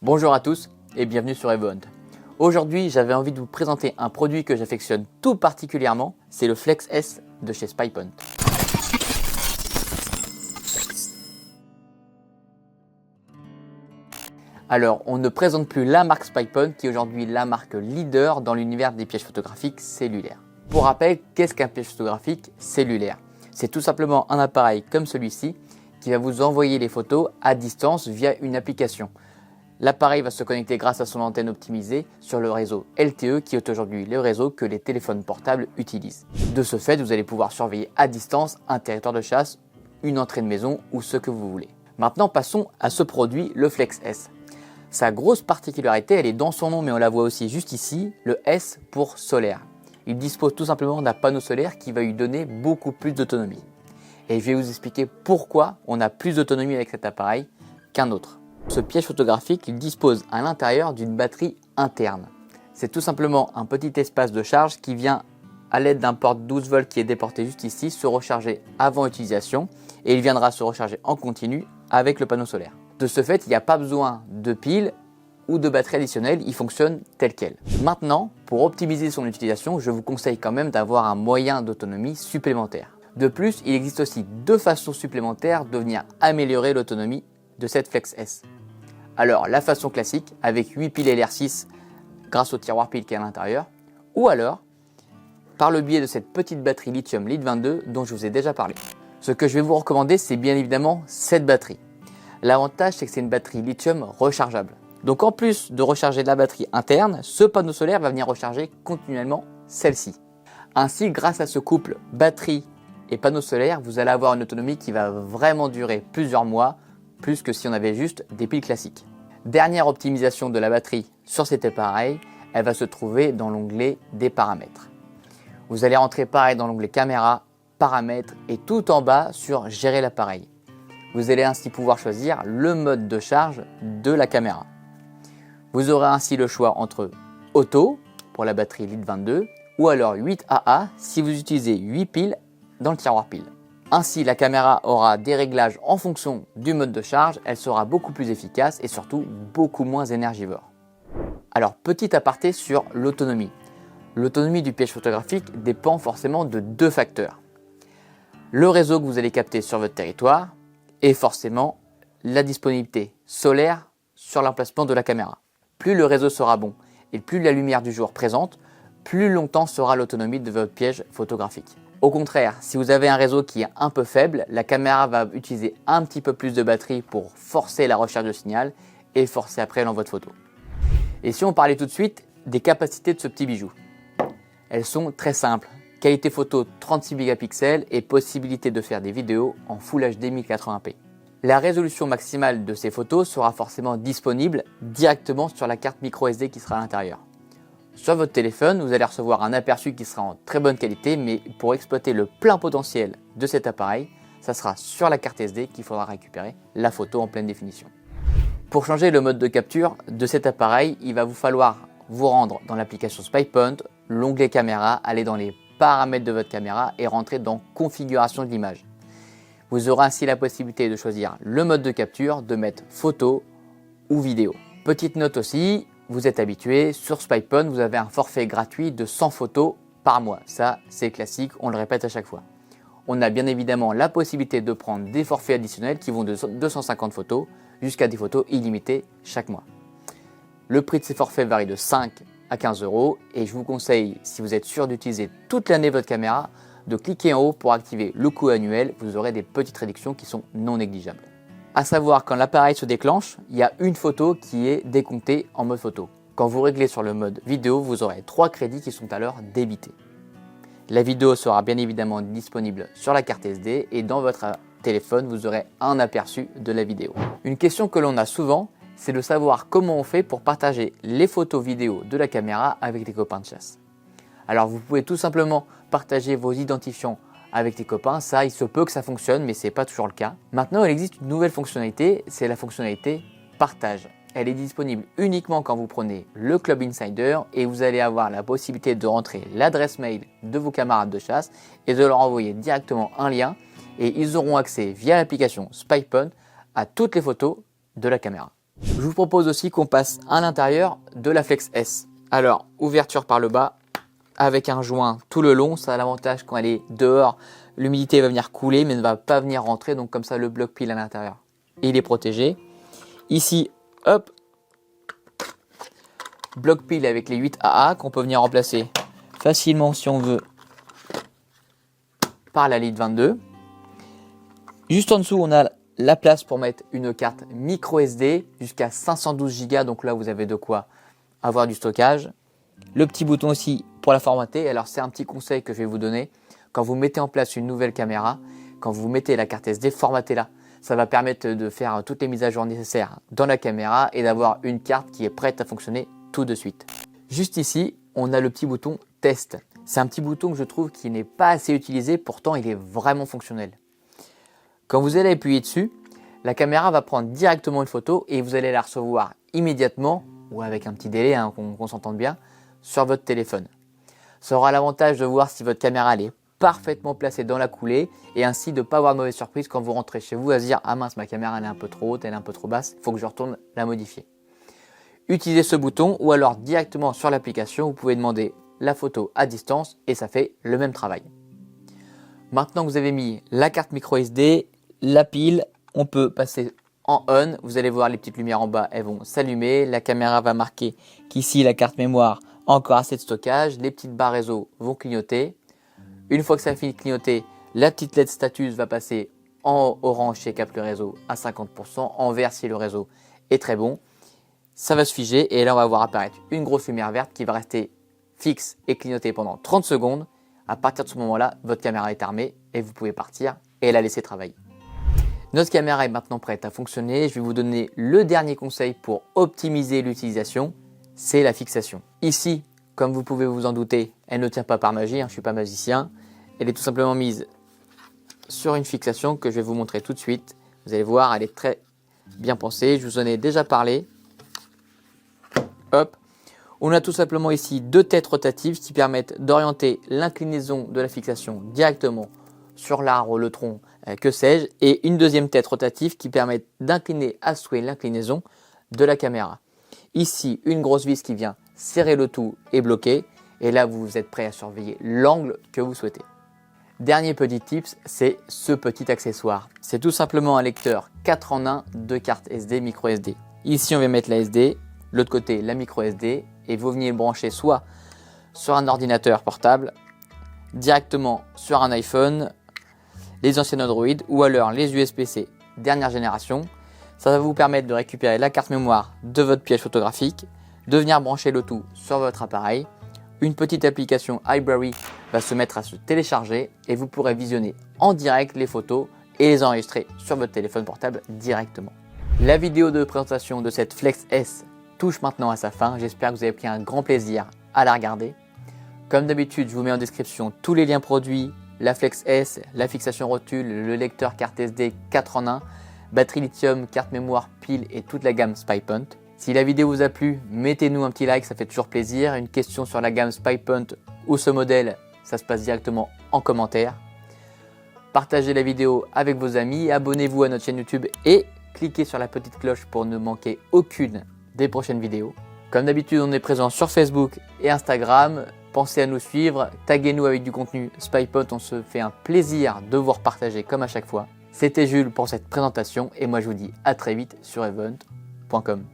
Bonjour à tous et bienvenue sur EvoHunt. Aujourd'hui, j'avais envie de vous présenter un produit que j'affectionne tout particulièrement, c'est le Flex S de chez Spypont. Alors, on ne présente plus la marque Spypont qui est aujourd'hui la marque leader dans l'univers des pièges photographiques cellulaires. Pour rappel, qu'est-ce qu'un piège photographique cellulaire? C'est tout simplement un appareil comme celui-ci qui va vous envoyer les photos à distance via une application. L'appareil va se connecter grâce à son antenne optimisée sur le réseau LTE qui est aujourd'hui le réseau que les téléphones portables utilisent. De ce fait, vous allez pouvoir surveiller à distance un territoire de chasse, une entrée de maison ou ce que vous voulez. Maintenant, passons à ce produit, le Flex S. Sa grosse particularité, elle est dans son nom, mais on la voit aussi juste ici, le S pour solaire. Il dispose tout simplement d'un panneau solaire qui va lui donner beaucoup plus d'autonomie. Et je vais vous expliquer pourquoi on a plus d'autonomie avec cet appareil qu'un autre. Ce piège photographique, il dispose à l'intérieur d'une batterie interne. C'est tout simplement un petit espace de charge qui vient à l'aide d'un port 12 volts qui est déporté juste ici, se recharger avant utilisation et il viendra se recharger en continu avec le panneau solaire. De ce fait, il n'y a pas besoin de piles ou de batterie additionnelle, il fonctionne tel quel. Maintenant, pour optimiser son utilisation, je vous conseille quand même d'avoir un moyen d'autonomie supplémentaire. De plus, il existe aussi deux façons supplémentaires de venir améliorer l'autonomie de cette Flex S. Alors, la façon classique avec 8 piles LR6 grâce au tiroir pile qui est à l'intérieur, ou alors par le biais de cette petite batterie lithium LiD22 dont je vous ai déjà parlé. Ce que je vais vous recommander, c'est bien évidemment cette batterie. L'avantage, c'est que c'est une batterie lithium rechargeable. Donc en plus de recharger la batterie interne, ce panneau solaire va venir recharger continuellement celle-ci. Ainsi, grâce à ce couple batterie et panneau solaire, vous allez avoir une autonomie qui va vraiment durer plusieurs mois, plus que si on avait juste des piles classiques. Dernière optimisation de la batterie sur cet appareil, elle va se trouver dans l'onglet des paramètres. Vous allez rentrer pareil dans l'onglet caméra, paramètres et tout en bas sur gérer l'appareil. Vous allez ainsi pouvoir choisir le mode de charge de la caméra. Vous aurez ainsi le choix entre auto pour la batterie LiD22 ou alors 8AA si vous utilisez 8 piles dans le tiroir pile. Ainsi, la caméra aura des réglages en fonction du mode de charge, elle sera beaucoup plus efficace et surtout beaucoup moins énergivore. Alors, petit aparté sur l'autonomie. L'autonomie du piège photographique dépend forcément de deux facteurs. Le réseau que vous allez capter sur votre territoire et forcément la disponibilité solaire sur l'emplacement de la caméra. Plus le réseau sera bon et plus la lumière du jour présente, plus longtemps sera l'autonomie de votre piège photographique. Au contraire, si vous avez un réseau qui est un peu faible, la caméra va utiliser un petit peu plus de batterie pour forcer la recherche de signal et forcer après l'envoi de photos. Et si on parlait tout de suite des capacités de ce petit bijou, elles sont très simples. Qualité photo 36 mégapixels et possibilité de faire des vidéos en Full HD 1080p. La résolution maximale de ces photos sera forcément disponible directement sur la carte microSD qui sera à l'intérieur. Sur votre téléphone, vous allez recevoir un aperçu qui sera en très bonne qualité, mais pour exploiter le plein potentiel de cet appareil, ça sera sur la carte SD qu'il faudra récupérer la photo en pleine définition. Pour changer le mode de capture de cet appareil, il va vous falloir vous rendre dans l'application Spypont, l'onglet caméra, aller dans les paramètres de votre caméra et rentrer dans configuration de l'image. Vous aurez ainsi la possibilité de choisir le mode de capture, de mettre photo ou vidéo. Petite note aussi, vous êtes habitué, sur Spypont, vous avez un forfait gratuit de 100 photos par mois. Ça, c'est classique, on le répète à chaque fois. On a bien évidemment la possibilité de prendre des forfaits additionnels qui vont de 250 photos jusqu'à des photos illimitées chaque mois. Le prix de ces forfaits varie de 5 à 15 € et je vous conseille, si vous êtes sûr d'utiliser toute l'année votre caméra, de cliquer en haut pour activer le coût annuel. Vous aurez des petites réductions qui sont non négligeables. A savoir, quand l'appareil se déclenche, il y a une photo qui est décomptée en mode photo. Quand vous réglez sur le mode vidéo, vous aurez 3 crédits qui sont alors débités. La vidéo sera bien évidemment disponible sur la carte SD et dans votre téléphone, vous aurez un aperçu de la vidéo. Une question que l'on a souvent, c'est de savoir comment on fait pour partager les photos vidéo de la caméra avec les copains de chasse. Alors vous pouvez tout simplement partager vos identifiants avec tes copains, ça il se peut que ça fonctionne mais ce n'est pas toujours le cas. Maintenant il existe une nouvelle fonctionnalité, c'est la fonctionnalité partage. Elle est disponible uniquement quand vous prenez le Club Insider et vous allez avoir la possibilité de rentrer l'adresse mail de vos camarades de chasse et de leur envoyer directement un lien et ils auront accès via l'application Spypont à toutes les photos de la caméra. Je vous propose aussi qu'on passe à l'intérieur de la Flex S. Alors, ouverture par le bas avec un joint tout le long. Ça a l'avantage quand elle est dehors, l'humidité va venir couler mais ne va pas venir rentrer. Donc comme ça, le bloc pile à l'intérieur, il est protégé. Ici, hop, bloc pile avec les 8 AA qu'on peut venir remplacer facilement si on veut par la lead 22. Juste en dessous, on a la place pour mettre une carte micro SD jusqu'à 512 Go. Donc là, vous avez de quoi avoir du stockage. Le petit bouton aussi pour la formater. Alors, c'est un petit conseil que je vais vous donner. Quand vous mettez en place une nouvelle caméra, quand vous mettez la carte SD, formatez-la. Ça va permettre de faire toutes les mises à jour nécessaires dans la caméra et d'avoir une carte qui est prête à fonctionner tout de suite. Juste ici, on a le petit bouton test. C'est un petit bouton que je trouve qui n'est pas assez utilisé, pourtant il est vraiment fonctionnel. Quand vous allez appuyer dessus, la caméra va prendre directement une photo et vous allez la recevoir immédiatement, ou avec un petit délai, qu'on s'entende bien, sur votre téléphone. Ça aura l'avantage de voir si votre caméra elle est parfaitement placée dans la coulée et ainsi de ne pas avoir de mauvaise surprise quand vous rentrez chez vous à se dire « Ah mince, ma caméra elle est un peu trop haute, elle est un peu trop basse, il faut que je retourne la modifier ». Utilisez ce bouton ou alors directement sur l'application, vous pouvez demander la photo à distance et ça fait le même travail. Maintenant que vous avez mis la carte micro SD, la pile, on peut passer en on. Vous allez voir les petites lumières en bas, elles vont s'allumer. La caméra va marquer qu'ici la carte mémoire a encore assez de stockage. Les petites barres réseau vont clignoter. Une fois que ça a fini de clignoter, la petite LED status va passer en orange si elle capte le réseau à 50%, en vert si le réseau est très bon. Ça va se figer et là on va voir apparaître une grosse lumière verte qui va rester fixe et clignoter pendant 30 secondes. À partir de ce moment-là, votre caméra est armée et vous pouvez partir et la laisser travailler. Notre caméra est maintenant prête à fonctionner. Je vais vous donner le dernier conseil pour optimiser l'utilisation, c'est la fixation. Ici, comme vous pouvez vous en douter, elle ne tient pas par magie, je ne suis pas magicien. Elle est tout simplement mise sur une fixation que je vais vous montrer tout de suite. Vous allez voir, elle est très bien pensée. Je vous en ai déjà parlé. Hop. On a tout simplement ici deux têtes rotatives qui permettent d'orienter l'inclinaison de la fixation directement sur l'arbre, le tronc, que sais-je, et une deuxième tête rotative qui permet d'incliner à souhait l'inclinaison de la caméra. Ici, une grosse vis qui vient serrer le tout et bloquer, et là vous êtes prêt à surveiller l'angle que vous souhaitez. Dernier petit tips, c'est ce petit accessoire. C'est tout simplement un lecteur 4 en 1 de carte SD, micro SD. Ici on va mettre la SD, de l'autre côté la micro SD, et vous venez brancher soit sur un ordinateur portable, directement sur un iPhone, les anciens Android ou alors les USB-C dernière génération. Ça va vous permettre de récupérer la carte mémoire de votre pièce photographique, de venir brancher le tout sur votre appareil. Une petite application iBrary va se mettre à se télécharger et vous pourrez visionner en direct les photos et les enregistrer sur votre téléphone portable directement. La vidéo de présentation de cette Flex S touche maintenant à sa fin. J'espère que vous avez pris un grand plaisir à la regarder. Comme d'habitude, je vous mets en description tous les liens produits, la Flex S, la fixation rotule, le lecteur carte SD 4 en 1, batterie lithium, carte mémoire, pile et toute la gamme SpyPoint. Si la vidéo vous a plu, mettez-nous un petit like, ça fait toujours plaisir. Une question sur la gamme SpyPoint ou ce modèle, ça se passe directement en commentaire. Partagez la vidéo avec vos amis, abonnez-vous à notre chaîne YouTube et cliquez sur la petite cloche pour ne manquer aucune des prochaines vidéos. Comme d'habitude, on est présent sur Facebook et Instagram. Pensez à nous suivre, taguez-nous avec du contenu SpyPoint, on se fait un plaisir de vous repartager comme à chaque fois. C'était Jules pour cette présentation et moi je vous dis à très vite sur event.com.